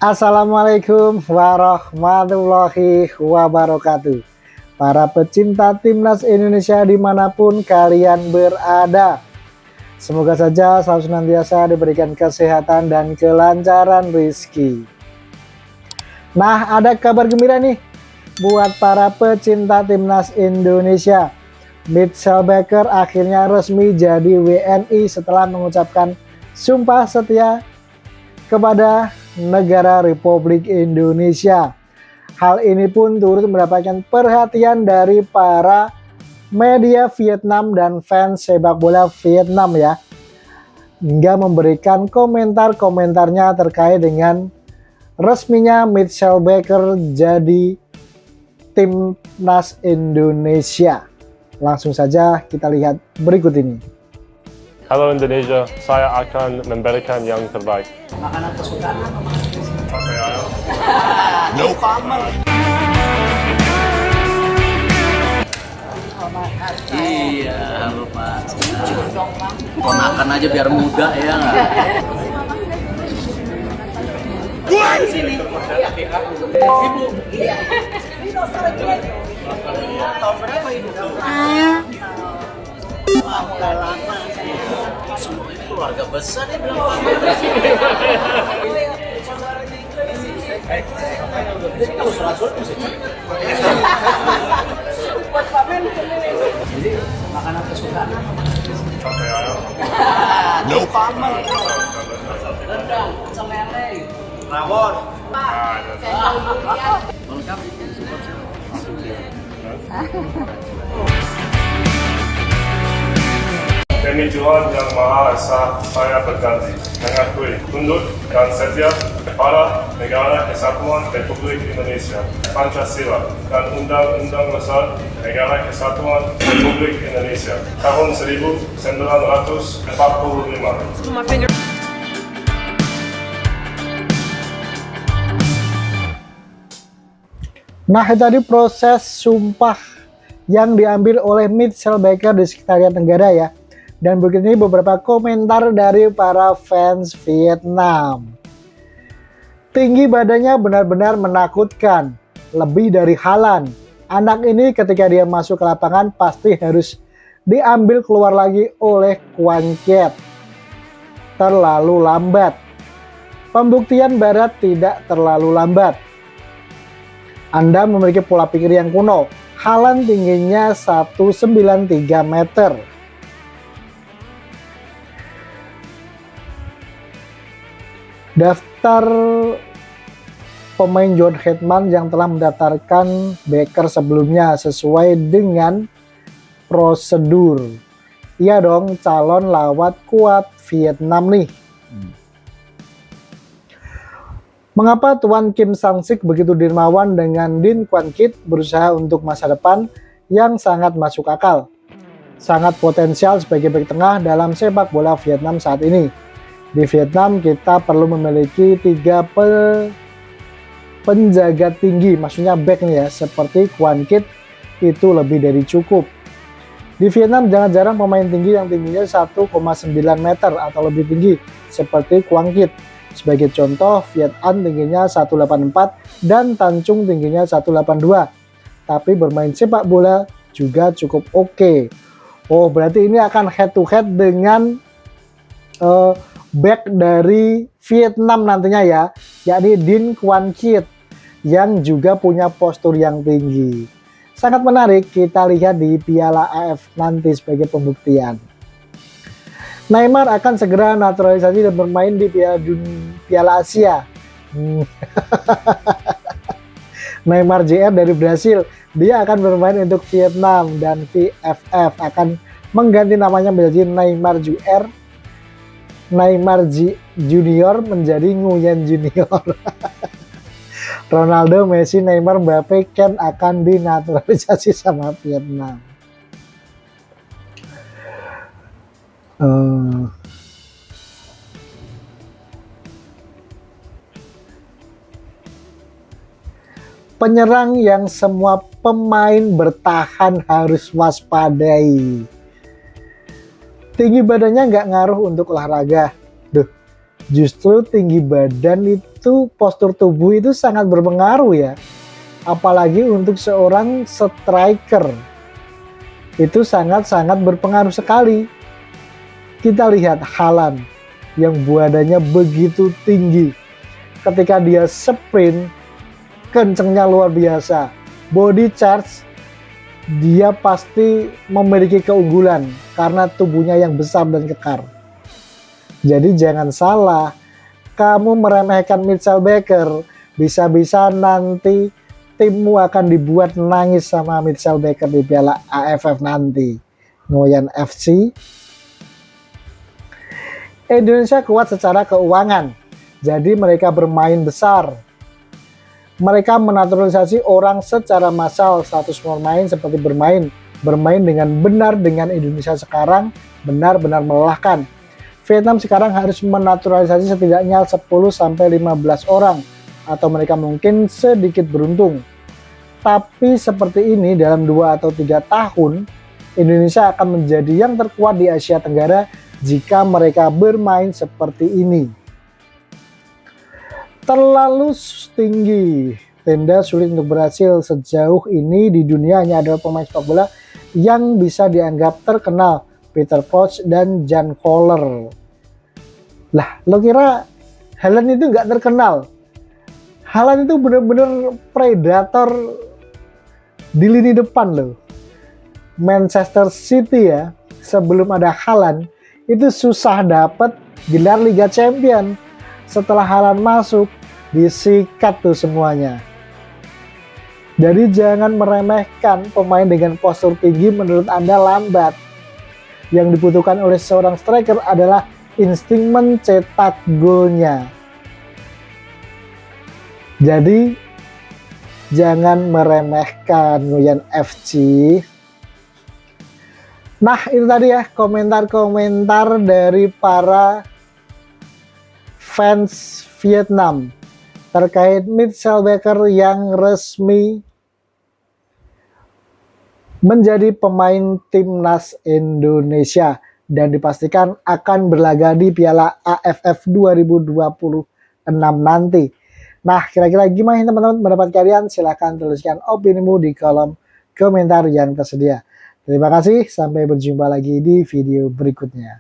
Assalamualaikum warahmatullahi wabarakatuh. Para pecinta timnas Indonesia dimanapun kalian berada, semoga saja selalu senantiasa diberikan kesehatan dan kelancaran rezeki. Nah, ada kabar gembira nih buat para pecinta timnas Indonesia. Mitchell Baker akhirnya resmi jadi WNI setelah mengucapkan sumpah setia kepada negara Republik Indonesia. Hal ini pun turut mendapatkan perhatian dari para media Vietnam dan fans sepak bola Vietnam ya, hingga memberikan komentar-komentarnya terkait dengan resminya Mitchell Baker jadi timnas Indonesia. Langsung saja kita lihat berikut ini. Halo Indonesia, saya akan memberikan yang terbaik. Makanan kesukaan apa mas? Pakai ayam. No comment. Iya, halo Pak. Ponakan aja biar muda ya nggak? Sini. Ibu. Iya. Tahun berapa ibu? Wah, mulai lama. Semua ini keluarga besar ya bilang Pak. Jadi kalau surat-surat bisa buat pamen. Jadi makanan kesukaan apa? Pakai ayam. No comment. Rendang, pecel lele, rawon. Welcome. Demi Tuhan yang Maha Esa, saya berjanji mengakui, tunduk, dan setia kepada Negara Kesatuan Republik Indonesia, Pancasila, dan Undang-Undang Besar Negara Kesatuan Republik Indonesia tahun 1945. Nah, itu tadi proses sumpah yang diambil oleh Mitchell Baker di Sekretariat Negara ya. Dan berikut ini beberapa komentar dari para fans Vietnam. Tinggi badannya benar-benar menakutkan, lebih dari Haaland. Anak ini ketika dia masuk ke lapangan pasti harus diambil keluar lagi oleh Quan Kiet. Terlalu lambat. Pembuktian Barat tidak terlalu lambat. Anda memiliki pola pikir yang kuno. Haaland tingginya 193 meter. Daftar pemain John Hetman yang telah mendaftarkan Baker sebelumnya sesuai dengan prosedur. Iya dong, calon lawat kuat Vietnam nih. Mengapa Tuan Kim Sang-sik begitu dermawan dengan Dinh Quan Kiet berusaha untuk masa depan yang sangat masuk akal? Sangat potensial sebagai bek tengah dalam sepak bola Vietnam saat ini. Di Vietnam kita perlu memiliki 3 penjaga tinggi, maksudnya back nih ya, seperti Quan Kiet itu lebih dari cukup. Di Vietnam jarang-jarang pemain tinggi yang tingginya 1,9 meter atau lebih tinggi seperti Quan Kiet. Sebagai contoh, Viet An tingginya 184 dan Tan Chung tingginya 182. Tapi bermain sepak bola juga cukup oke. Oh, berarti ini akan head to head dengan back dari Vietnam nantinya ya, yakni Dinh Quan Kiet yang juga punya postur yang tinggi. Sangat menarik, kita lihat di Piala AF nanti sebagai pembuktian. Neymar akan segera naturalisasi dan bermain di Piala Asia. Neymar JR dari Brasil, dia akan bermain untuk Vietnam dan VFF akan mengganti namanya menjadi Neymar JR. Neymar Junior menjadi Nguyen Junior. Ronaldo, Messi, Neymar, Mbappe, Ken akan dinaturalisasi sama Vietnam. Penyerang yang semua pemain bertahan harus waspadai. Tinggi badannya nggak ngaruh untuk olahraga. Duh, Justru tinggi badan itu, postur tubuh itu sangat berpengaruh ya. Apalagi untuk seorang striker. Itu sangat-sangat berpengaruh sekali. Kita lihat Haaland yang badannya begitu tinggi. Ketika dia sprint, kencengnya luar biasa. Body charge, dia pasti memiliki keunggulan karena tubuhnya yang besar dan kekar. Jadi jangan salah, kamu meremehkan Mitchell Baker, bisa-bisa nanti timmu akan dibuat nangis sama Mitchell Baker di Piala AFF nanti. Ngoyan FC. Indonesia kuat secara keuangan, jadi mereka bermain besar. Mereka menaturalisasi orang secara massal, status pemain seperti bermain dengan benar dengan Indonesia sekarang, benar-benar melelahkan. Vietnam sekarang harus menaturalisasi setidaknya 10-15 orang, atau mereka mungkin sedikit beruntung. Tapi seperti ini dalam 2 atau 3 tahun, Indonesia akan menjadi yang terkuat di Asia Tenggara jika mereka bermain seperti ini. Terlalu tinggi, tenda sulit untuk berhasil. Sejauh ini di dunia hanya ada pemain sepak bola yang bisa dianggap terkenal, Peter Crouch dan Jan Koller. Lah, lo kira Haaland itu nggak terkenal? Haaland itu bener-bener predator di lini depan loh. Manchester City ya, sebelum ada Haaland itu susah dapat gelar Liga Champion. Setelah Haaland masuk, disikat tuh semuanya. Jadi jangan meremehkan pemain dengan postur tinggi menurut Anda lambat. Yang dibutuhkan oleh seorang striker adalah insting mencetak golnya. Jadi jangan meremehkan Nguyen FC. Nah, itu tadi ya komentar-komentar dari para fans Vietnam terkait Mitchell Baker yang resmi menjadi pemain timnas Indonesia dan dipastikan akan berlaga di Piala AFF 2026 nanti. Nah, kira-kira gimana teman-teman pendapat kalian? Silahkan tuliskan opinimu di kolom komentar yang tersedia. Terima kasih, sampai berjumpa lagi di video berikutnya.